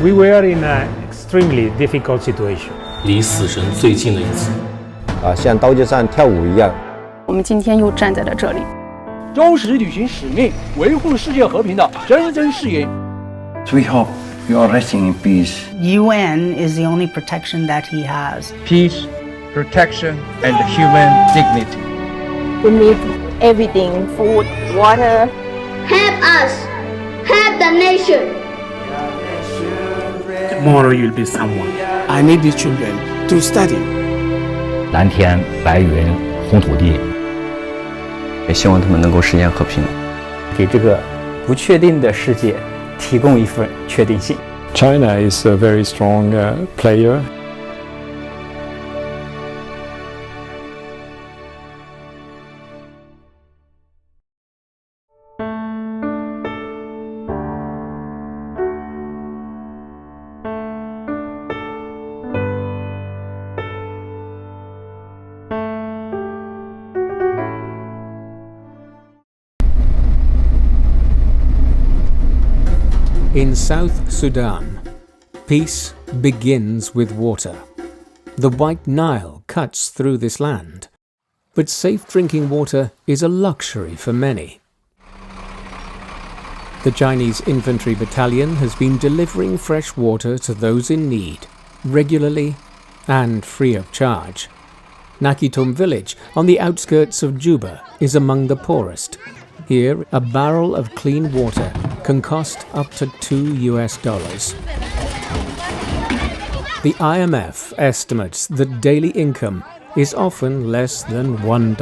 We were in an extremely difficult situation. 离死神最近的一次。像刀尖上跳舞一样。我们今天又站在了这里，忠实履行使命，维护世界和平的铮铮誓言。So we hope you are resting in peace. UN is the only protection that he has. Peace, protection, and human dignity. We need everything: food, water. Help us. Help the nation. Tomorrow you'll be someone. I need these children to study. 蓝天白云红土地，也希望他们能够实现和平，给这个不确定的世界提供一份确定性。China is a very strong player. In South Sudan, peace begins with water. The White Nile cuts through this land, but safe drinking water is a luxury for many. The Chinese Infantry Battalion has been delivering fresh water to those in need, regularly and free of charge. Nakitum village on the outskirts of Juba is among the poorest. Here, a barrel of clean water can cost up to $2. The IMF estimates that daily income is often less than $1.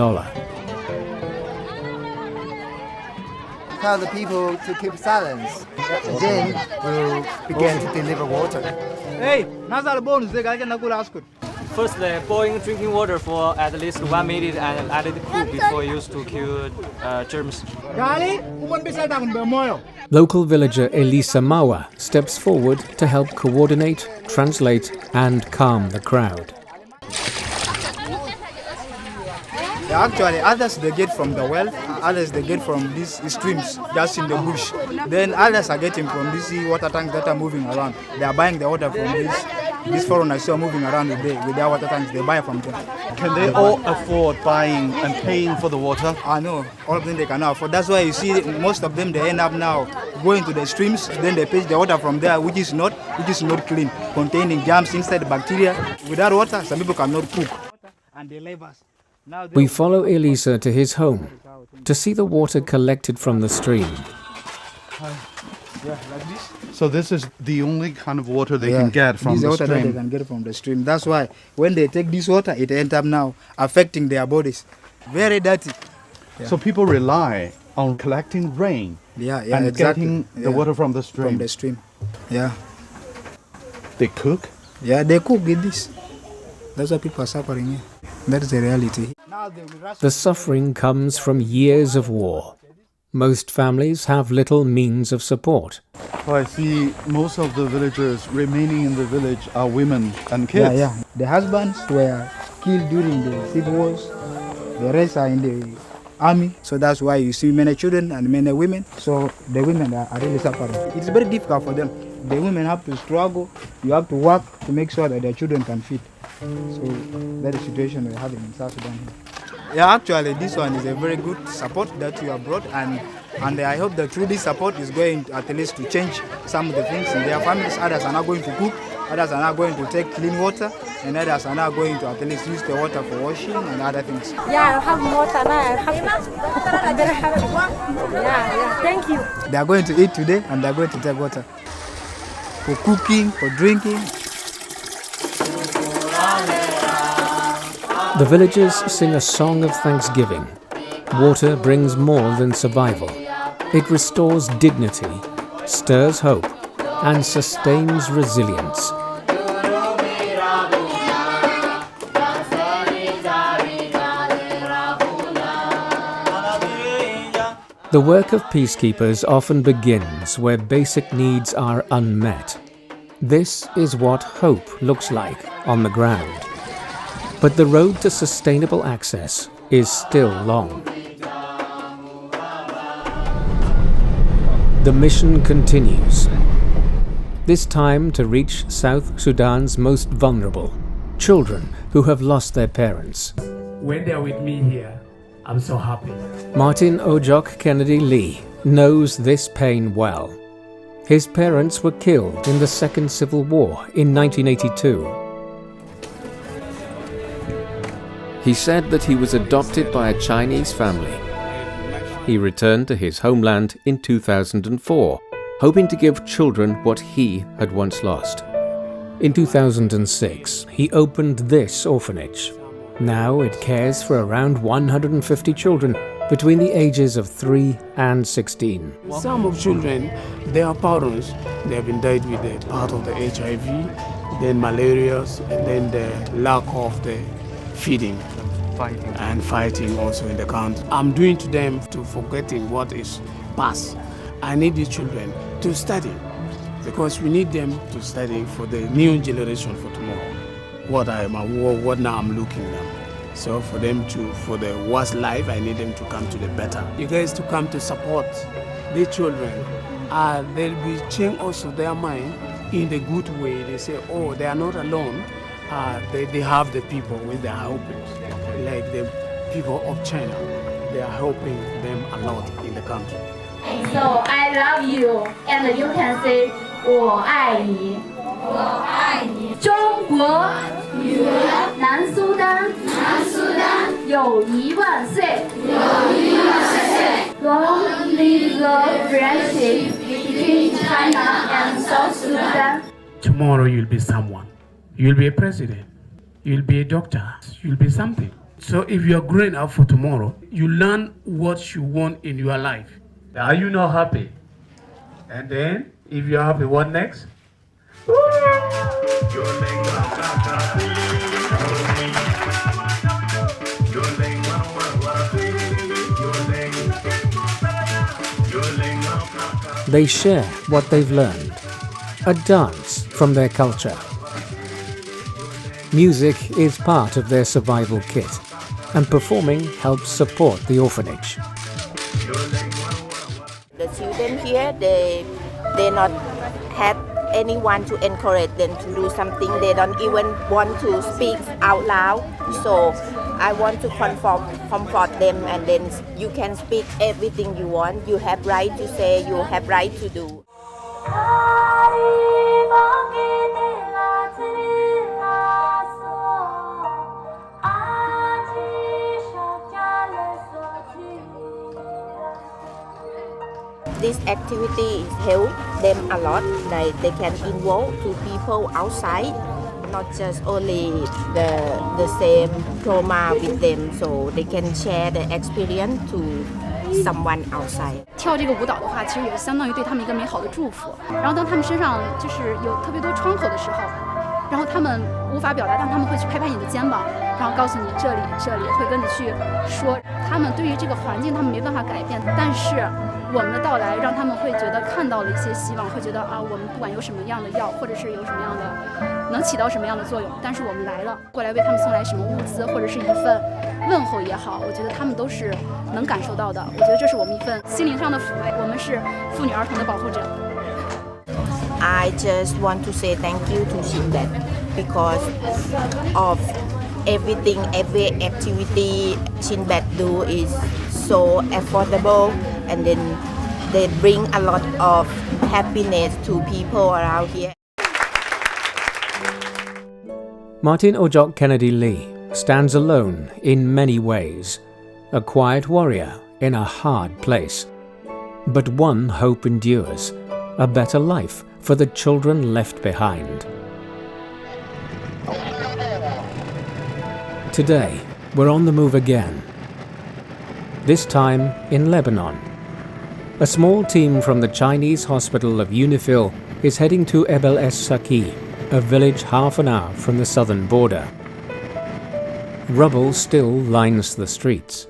Tell the people to keep silence. Then we'll begin to deliver water. Hey, first, they're boiling drinking water for at least 1 minute and add it cool before used to kill germs. Local villager Elisa Mawa steps forward to help coordinate, translate, and calm the crowd. Actually, others they get from the well, others they get from these streams just in the bush. Then others are getting from these water tanks that are moving around. They are buying the water from these foreigners who are moving around with their water tanks. They buy from them. Can they all afford buying and paying for the water? No, all of them they cannot afford. That's why you see most of them they end up now going to the streams. Then they fetch the water from there, which is not clean, containing germs, inside bacteria. Without water, some people cannot cook. And they leave us. We follow Elisa to his home to see the water collected from the stream. Yeah, like this. So this is the only kind of water they can get from the stream? This water that they can get from the stream. That's why when they take this water, it ends up now affecting their bodies. Very dirty. Yeah. So people rely on collecting rain and exactly. getting the water from the stream? From the stream, yeah. They cook? Yeah, they cook with this. That's why people are suffering here. That is the reality. The suffering comes from years of war. Most families have little means of support. Well, I see most of the villagers remaining in the village are women and kids. Yeah. The husbands were killed during the civil wars. The rest are in the army. So that's why you see many children and many women. So the women are really suffering. It's very difficult for them. The women have to struggle. You have to work to make sure that their children can feed. So that is the situation we're having in South Sudan. Yeah, actually, this one is a very good support that you have brought, and I hope that through this support is going to, at least to change some of the things in their families. Others are not going to cook, others are not going to take clean water, and others are not going to at least use the water for washing and other things. Yeah, I have water now. I'm very happy. Yeah, thank you. They are going to eat today, and they are going to take water for cooking, for drinking. The villagers sing a song of thanksgiving. Water brings more than survival. It restores dignity, stirs hope, and sustains resilience. The work of peacekeepers often begins where basic needs are unmet. This is what hope looks like on the ground. But the road to sustainable access is still long. The mission continues. this time to reach South Sudan's most vulnerable, children who have lost their parents. When they're with me here, I'm so happy. Martin Ojok Kennedy Lee knows this pain well. His parents were killed in the Second Civil War in 1982. He said that he was adopted by a Chinese family. He returned to his homeland in 2004, hoping to give children what he had once lost. In 2006, he opened this orphanage. Now it cares for around 150 children between the ages of 3 and 16. Some of children, their parents, they have been died with the part of the HIV, then malaria, and then the lack of the feeding and fighting also in the country. I'm doing to them to forgetting what is past. I need these children to study because we need them to study for the new generation for tomorrow. What now I'm looking at. So for them for the worst life, I need them to come to the better. You guys to come to support the children. They'll be change also their mind in the good way. They say, oh, they are not alone. They have the people with their helping, like the people of China. They are helping them a lot in the country. So I love you, and you can say 我爱你。我爱你。中国与南苏丹有1万岁。Long live the friendship between China and South Sudan. Tomorrow you'll be someone. You'll be a president. You'll be a doctor. You'll be something. So if you're growing up for tomorrow, you learn what you want in your life. Are you not happy? And then, if you're happy, what next? They share what they've learned, a dance from their culture. Music is part of their survival kit, and performing helps support the orphanage. The children here, they not had anyone to encourage them to do something. They don't even want to speak out loud. So I want to comfort them, and then you can speak everything you want. You have right to say, you have right to do. This activity helps them a lot. They can involve to people outside, not just only the same trauma with them, so they can share the experience to someone outside. 跳这个舞蹈的话，其实也是相当于对他们一个美好的祝福。然后当他们身上就是有特别多创口的时候，然后他们无法表达，但他们会去拍拍你的肩膀，然后告诉你这里，会跟你去说。他们对于这个环境他们没办法改变，但是我们的到来让他们会觉得看到了一些希望，会觉得啊，我们不管有什么样的药，或者是有什么样的能起到什么样的作用，但是我们来了，过来为他们送来什么物资，或者是一份问候也好，我觉得他们都是能感受到的。我觉得这是我们一份心灵上的抚慰，我们是妇女儿童的保护者。I just want to say thank you to Shinbet because of everything, every activity Shinbet do is so affordable, and then they bring a lot of happiness to people around here. Martin Ojok Kennedy Lee stands alone in many ways, a quiet warrior in a hard place. But one hope endures, a better life for the children left behind. Today, we're on the move again. This time in Lebanon. A small team from the Chinese hospital of UNIFIL is heading to Ebel Es-Saki, a village half an hour from the southern border. Rubble still lines the streets.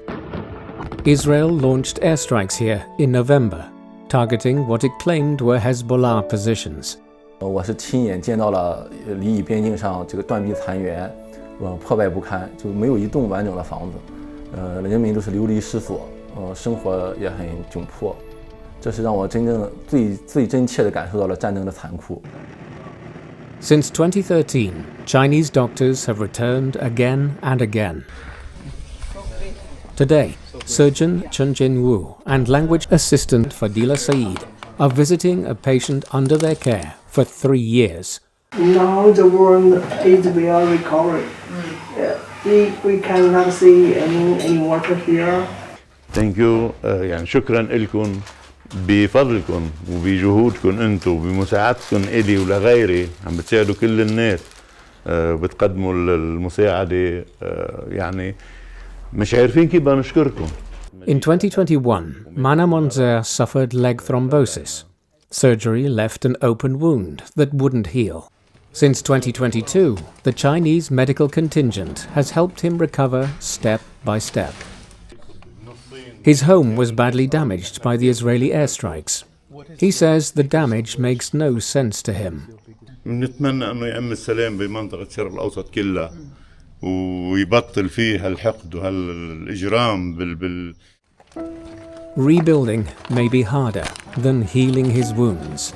Israel launched airstrikes here in November, targeting what it claimed were Hezbollah positions. 我是亲眼见到了离乙边境上这个断壁残垣，破败不堪，就没有一栋完整的房子，人民都是流离失所，生活也很窘迫。这是让我真正最真切地感受到了战争的残酷。Since 2013, Chinese doctors have returned again and again. Today, surgeon Chen Jinwu and language assistant Fadila Saeed are visiting a patient under their care for 3 years. Now the world is well recovered. We cannot see any water here. Thank you. يعني شكرا لكم بفضلكم وبجهودكم انتم وبمساعدتكم إلي ولغيري عم بتساعدوا كل الناس بتقدموا المساعدة يعني مش عارفين كيف بدنا نشكركم. In 2021, Mana Monzer suffered leg thrombosis. Surgery left an open wound that wouldn't heal. Since 2022, the Chinese medical contingent has helped him recover step by step. His home was badly damaged by the Israeli airstrikes. He says the damage makes no sense to him. نتمنى انه يأمن السلام بمنطقة الشرق الأوسط كلها ويبطل فيه هالحقد وهالإجرام Rebuilding may be harder than healing his wounds.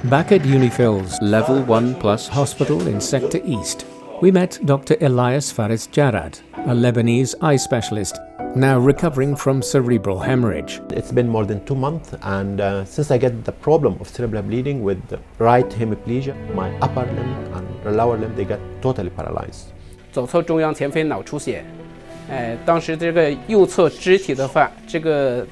Back at UNIFIL's Level 1+ hospital in Sector East, we met Dr. Elias Faris Jarad, a Lebanese eye specialist, now recovering from cerebral hemorrhage. It's been more than 2 months, and since I get the problem of cerebral bleeding with the right hemiplegia, my upper limb and lower limb, they got totally paralyzed. 左侧中央前非脑出血，当时这个右侧肢体的话，这个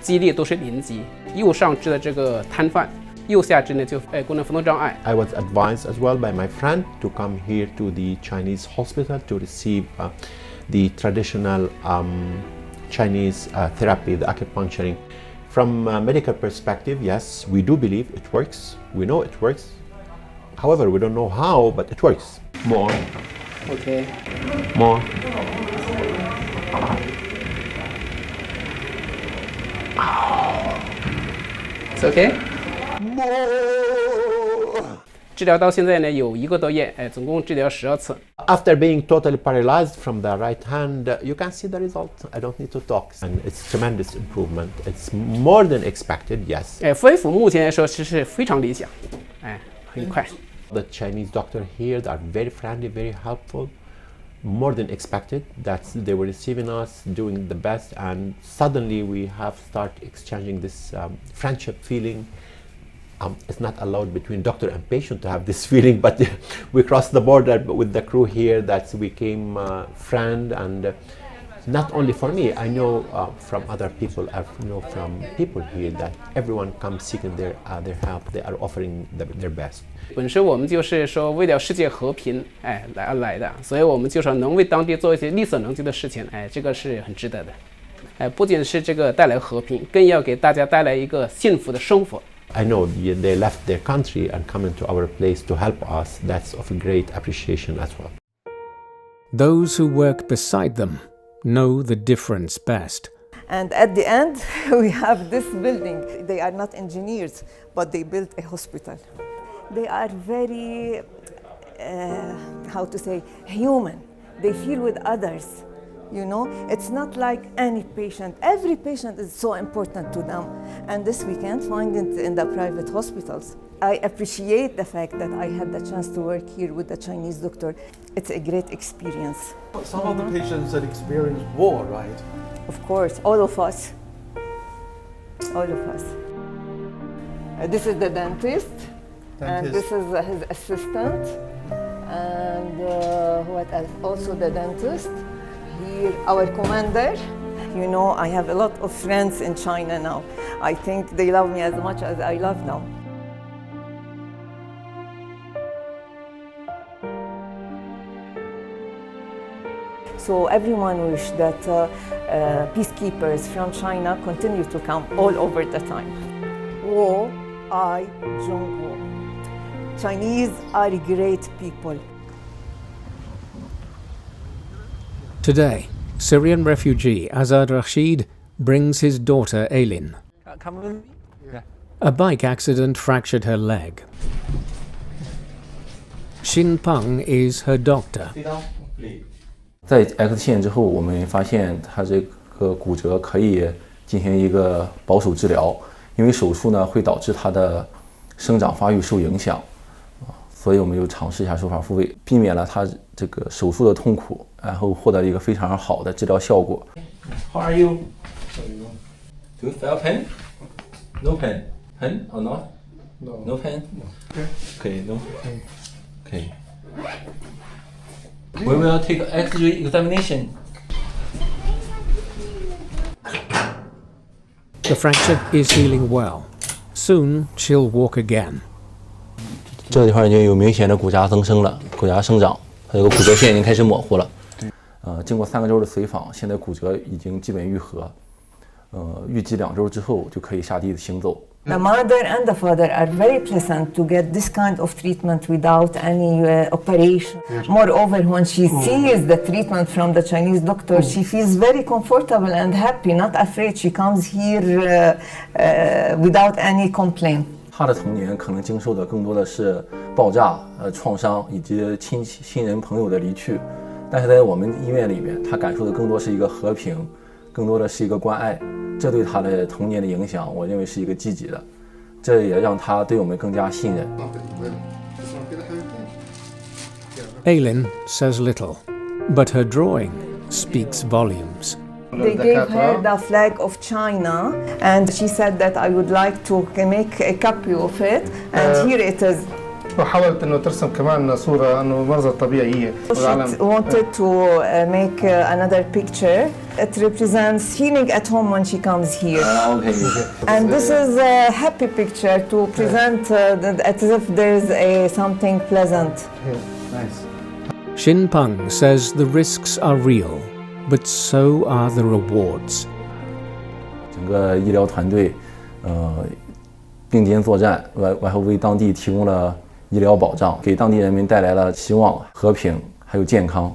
肌力都是0级，右上肢的这个瘫痪。 右下肢呢就功能活动障碍。 I was advised as well by my friend to come here to the Chinese hospital to receive the traditional Chinese therapy, the acupuncturing. From a medical perspective, yes, we do believe it works. We know it works. However, we don't know how, but it works. More. Okay. More. It's okay. 治疗到现在呢，有1个多月，总共治疗12次。 After being totally paralyzed from the right hand, you can see the result. I don't need to talk, and it's tremendous improvement. It's more than expected, yes. 恢复目前来说是非常理想，很快。 The Chinese doctor here are very friendly, very helpful, more than expected. That's they were receiving us, doing the best, and suddenly we have started exchanging this friendship feeling. It's not allowed between doctor and patient to have this feeling, but we crossed the border with the crew here. That we became friend, and not only for me, I know from other people. I know from people here that everyone comes seeking their help. They are offering their best. 本身我们就是说为了世界和平，来的，所以我们就说能为当地做一些力所能及的事情，这个是很值得的。不仅是这个带来和平，更要给大家带来一个幸福的生活。 I know they left their country and come into our place to help us. That's of great appreciation as well. Those who work beside them know the difference best. And at the end, we have this building. They are not engineers, but they built a hospital. They are very, how to say, human. They feel with others. You know, it's not like any patient. Every patient is so important to them. And this we can't find it in the private hospitals. I appreciate the fact that I had the chance to work here with the Chinese doctor. It's a great experience. Some of the patients that experience war, right? Of course, all of us. All of us. This is the dentist. And this is his assistant. And what else? Also the dentist. Here, our commander. You know, I have a lot of friends in China now. I think they love me as much as I love them. So everyone wish that peacekeepers from China continue to come all over the time. Wo, I, Zhongguo. Chinese are great people. Today, Syrian refugee Azad Rashid brings his daughter Aylin. Come with me. Yeah. A bike accident fractured her leg. Xin Peng is her doctor. 在 X 线之后，我们发现他这个骨折可以进行一个保守治疗，因为手术呢会导致它的生长发育受影响，所以我们就尝试一下手法复位，避免了它这个手术的痛苦，然后获得一个非常好的治疗效果。How are you? Do you feel pain? No pain. Pain or not? No pain. Okay. No pain. Okay. We will take X-ray examination. The fracture is healing well. Soon she'll walk again. 这个地方已经有明显的骨架增生了，骨架生长，它这个骨折线已经开始模糊了。经过3个周的随访，现在骨折已经基本愈合。预计2周之后就可以下地行走。The mother and the father are very pleasant to get this kind of treatment without any operation. Moreover, when she sees the treatment from the Chinese doctor, she feels very comfortable and happy, not afraid. She comes here without any complaint. 他的童年可能经受的更多的是爆炸、创伤以及亲人朋友的离去，但是在我们医院里面，他感受的更多是一个和平，更多的是一个关爱。这对他的童年的影响，我认为是一个积极的，这也让他对我们更加信任。Aylin says little, but her drawing speaks volumes. They gave her the flag of China, and she said that I would like to make a copy of it, and here it is. وحاولت انه ترسم كمان صوره انه منظر طبيعيه. She wanted to make another picture. It represents healing at home when she comes here. And this is a happy picture to present as if there's something pleasant. Nice. Xin Peng says the risks are real, but so are the rewards. 整个医疗团队，并肩作战，然后为当地提供了医疗保障，给当地人民带来了希望、和平还有健康，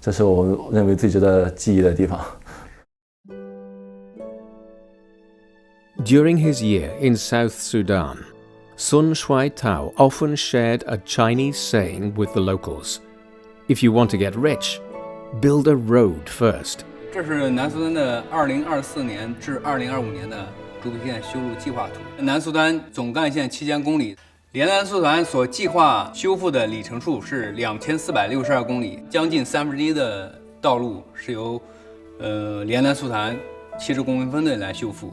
这是我认为最值得记忆的地方。During his year in South Sudan, Sun Shuai-Tao often shared a Chinese saying with the locals: "If you want to get rich, build a road first." 这是南苏丹的2024年至2025年的竹皮线修路计划图。南苏丹总干线7000公里。联南苏丹所计划修复的里程数是2462公里，将近1/3的道路是由联南苏丹7支工兵分队来修复。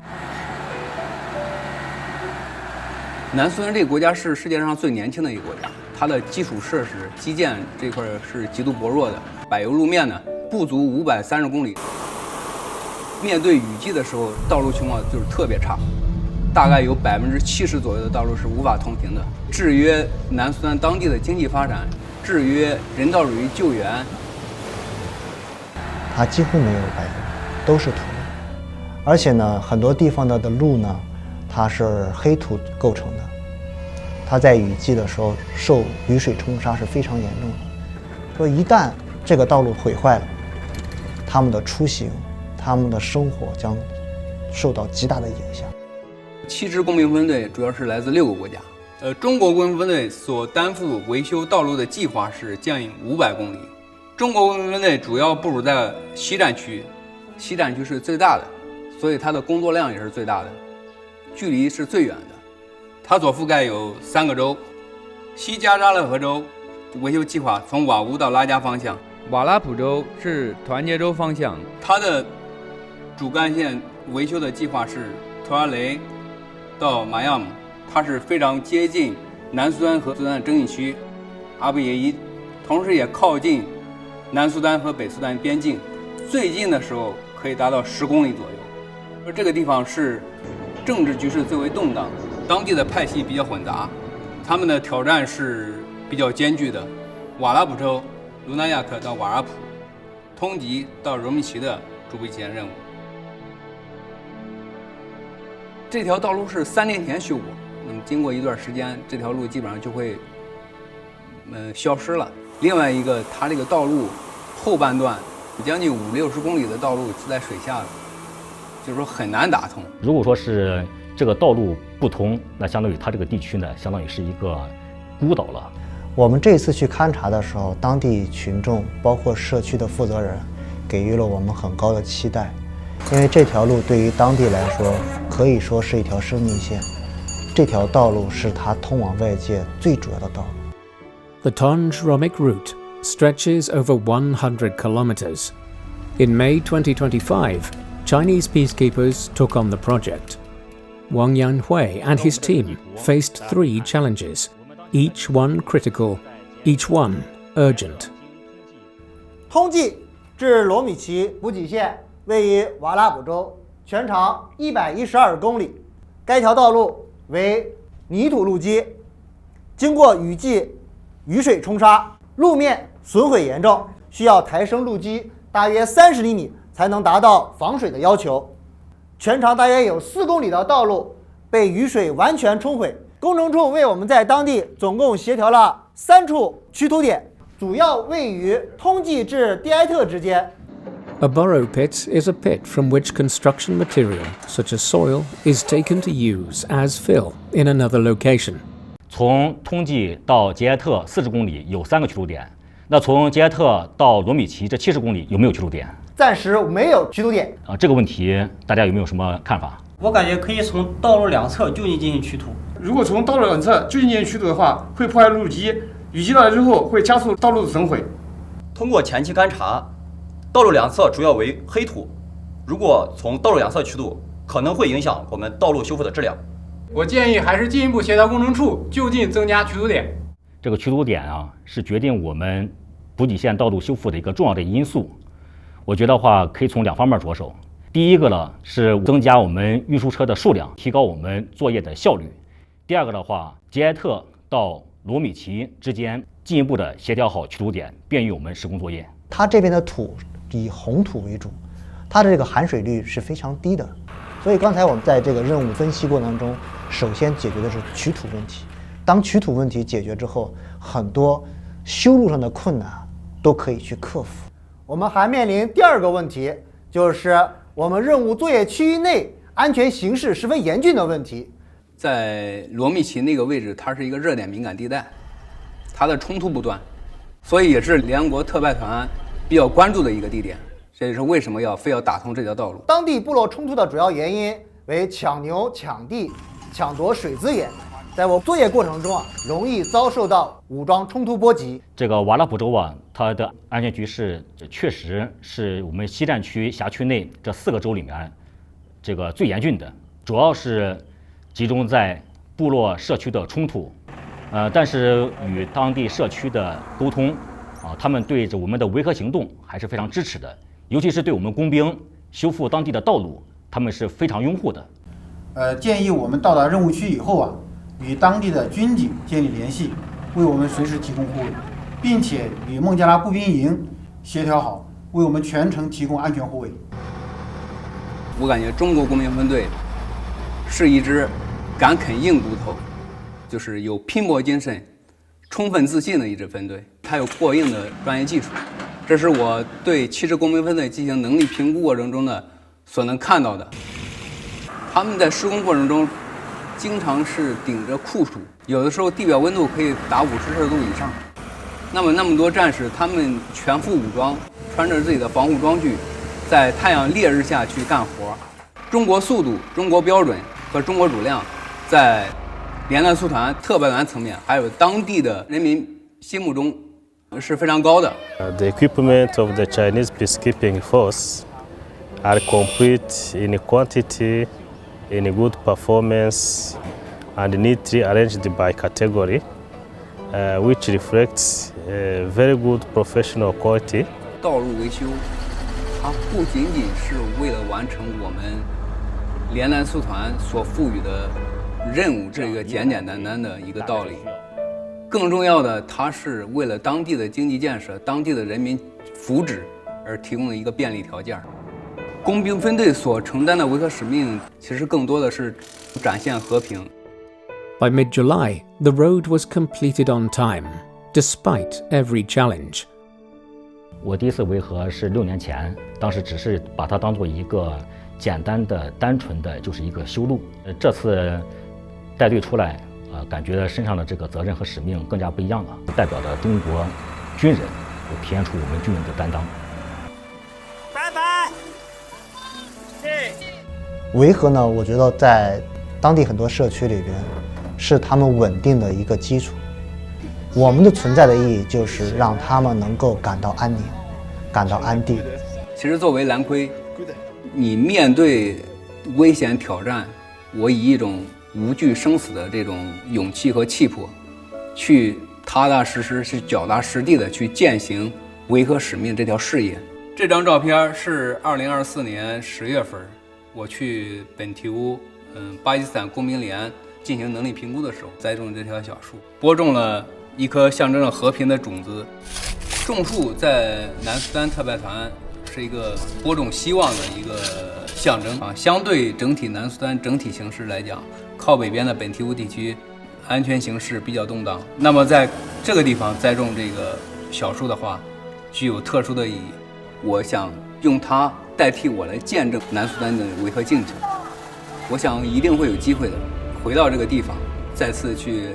南苏丹这个国家是世界上最年轻的一个国家，它的基础设施基建这块是极度薄弱的，柏油路面呢不足530公里，面对雨季的时候，道路情况就是特别差。大概有70%左右的道路是无法通行的，制约南苏丹当地的经济发展，制约人道主义救援。它几乎没有柏油，都是土，而且呢，很多地方的路呢，它是黑土构成的，它在雨季的时候受雨水冲刷是非常严重的。说一旦这个道路毁坏了，他们的出行、他们的生活将受到极大的影响。7支工兵分队主要是来自6个国家。中国工兵分队所担负维修道路的计划是将近500公里。中国工兵分队主要部署在西战区，西战区是最大的，所以它的工作量也是最大的，距离是最远的。它所覆盖有3个州：西加扎勒河州维修计划从瓦乌到拉加方向，瓦拉普州是团结州方向。它的主干线维修的计划是图阿雷到马亚姆，它是非常接近南苏丹和苏丹的争议区阿布耶伊，同时也靠近南苏丹和北苏丹边境，最近的时候可以达到10公里左右。而这个地方是政治局势最为动荡，当地的派系比较混杂，他们的挑战是比较艰巨的。瓦拉普州、卢纳亚克到瓦拉普、通吉到柔米奇的逐步实现任务。这条道路是3年前修过，那么经过一段时间，这条路基本上就会消失了。另外一个，它这个道路后半段将近50-60公里的道路是在水下的，就是说很难打通。如果说是这个道路不通，那相当于它这个地区呢，相当于是一个孤岛了。我们这次去勘察的时候，当地群众包括社区的负责人给予了我们很高的期待，因为这条路对于当地来说可以说是一条生命线，这条道路是它通往外界最主要的道路。The Tonj-Romik route stretches over 100 kilometers. In May 2025, Chinese peacekeepers took on the project. Wang Yanhui and his team faced 3 challenges, each one critical, each one urgent. 通济至罗米奇补给线位于瓦拉卜州，全长112公里。该条道路为泥土路基，经过雨季雨水冲刷，路面损毁严重，需要抬升路基大约30厘米才能达到防水的要求。全长大约有4公里的道路被雨水完全冲毁。工程处为我们在当地总共协调了3处取土点，主要位于通济至蒂埃特之间。A burrow pit is a pit from which construction material, such as soil, is taken to use as fill in another location. 从通济到杰埃特40公里有3个取土点，那从杰埃特到罗米奇这70公里有没有取土点？暂时没有取土点。这个问题大家有没有什么看法？我感觉可以从道路两侧就近进行取土。如果从道路两侧就近进行取土的话，会破坏路基，雨季到来之后会加速道路的损毁。通过前期勘察，道路两侧主要为黑土，如果从道路两侧取土，可能会影响我们道路修复的质量。我建议还是进一步协调工程处就近增加取土点。这个取土点啊，是决定我们补给线道路修复的一个重要的因素。我觉得话可以从2方面着手。第一个呢是增加我们运输车的数量，提高我们作业的效率。第二个的话，杰埃特到罗米奇之间进一步的协调好取土点，便于我们施工作业。它这边的土以红土为主，它的这个含水率是非常低的，所以刚才我们在这个任务分析过程中，首先解决的是取土问题。当取土问题解决之后，很多修路上的困难都可以去克服。我们还面临第2个问题，就是我们任务作业区域内安全形势十分严峻的问题。在罗米奇那个位置，它是一个热点敏感地带，它的冲突不断，所以也是联合国特派团比较关注的一个地点。这也是为什么非要打通这条道路。当地部落冲突的主要原因为抢牛、抢地、抢夺水资源。在我作业过程中容易遭受到武装冲突波及。这个瓦拉卜州它的安全局势确实是我们西战区辖区内这4个州里面这个最严峻的，主要是集中在部落社区的冲突，但是与当地社区的沟通他们对着我们的维和行动还是非常支持的，尤其是对我们工兵修复当地的道路，他们是非常拥护的。建议我们到达任务区以后与当地的军警建立联系，为我们随时提供护卫，并且与孟加拉步兵营协调好，为我们全程提供安全护卫。我感觉中国公民分队是一支敢啃硬骨头，就是有拼搏精神、充分自信的一支分队，它有过硬的专业技术。这是我对7支公民分队进行能力评估过程中的所能看到的。他们在施工过程中经常是顶着酷暑，有的时候地表温度可以达50摄氏度以上。那么多战士，他们全副武装，穿着自己的防护装具，在太阳烈日下去干活。中国速度、中国标准和中国主量，在联弹苏团、特派团层面，还有当地的人民心目中是非常高的。The equipment of the Chinese peacekeeping force are complete in quantity, in good performance, and neatly arranged by category, which reflects very good professional quality. 道路维修，它不仅仅是为了完成我们联弹苏团所赋予的任务这个简简单单的一个道理，更重要的，它是为了当地的经济建设、当地的人民福祉而提供的一个便利条件。工兵分队所承担的维和使命，其实更多的是展现和平。By mid-July, the road was completed on time, despite every challenge. 我第一次维和是6年前，当时只是把它当做一个简单的、单纯的就是一个修路。这次带队出来，感觉身上的这个责任和使命更加不一样了，代表着中国军人，体现出我们军人的担当。拜拜。维和呢，我觉得在当地很多社区里边，是他们稳定的一个基础。我们的存在的意义就是让他们能够感到安宁，感到安定。其实作为蓝盔，你面对危险挑战，我以一种无惧生死的这种勇气和气魄，去踏踏实实、去脚踏实地的去践行维和使命这条事业。这张照片是2024年10月份，我去本提乌，巴基斯坦公民联进行能力评估的时候，栽种这条小树，播种了一颗象征着和平的种子。种树在南苏丹特派团是一个播种希望的一个象征啊。相对整体南苏丹整体形势来讲，靠北边的本提乌地区安全形势比较动荡。那么在这个地方栽种这个小树的话，具有特殊的意义。我想用它代替我来见证南苏丹的维和进程。我想一定会有机会的，回到这个地方，再次去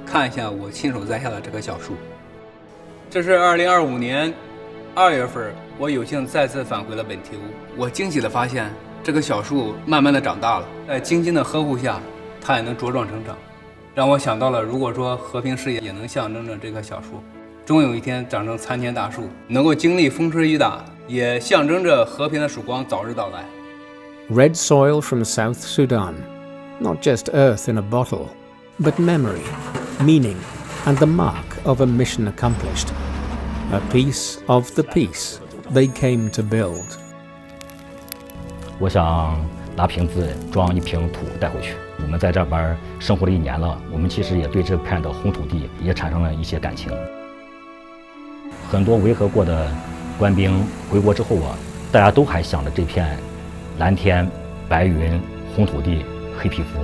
看一下我亲手栽下的这棵小树。这是2025年2月份，我有幸再次返回了本提乌。我惊喜地发现，这棵小树慢慢地长大了，在精心的呵护下，它也能茁壮成长，让我想到了，如果说和平事业也能象征着这棵小树，终有一天长成参天大树，能够经历风吹雨打，也象征着和平的曙光早日到来。Red soil from South Sudan, not just earth in a bottle, but memory, meaning, and the mark of a mission accomplished, a piece of the peace they came to build. 我想拿瓶子装一瓶土带回去。我们在这边生活了1年了，我们其实也对这片的红土地也产生了一些感情。很多维和过的官兵回国之后啊，大家都还想着这片蓝天、白云、红土地、黑皮肤。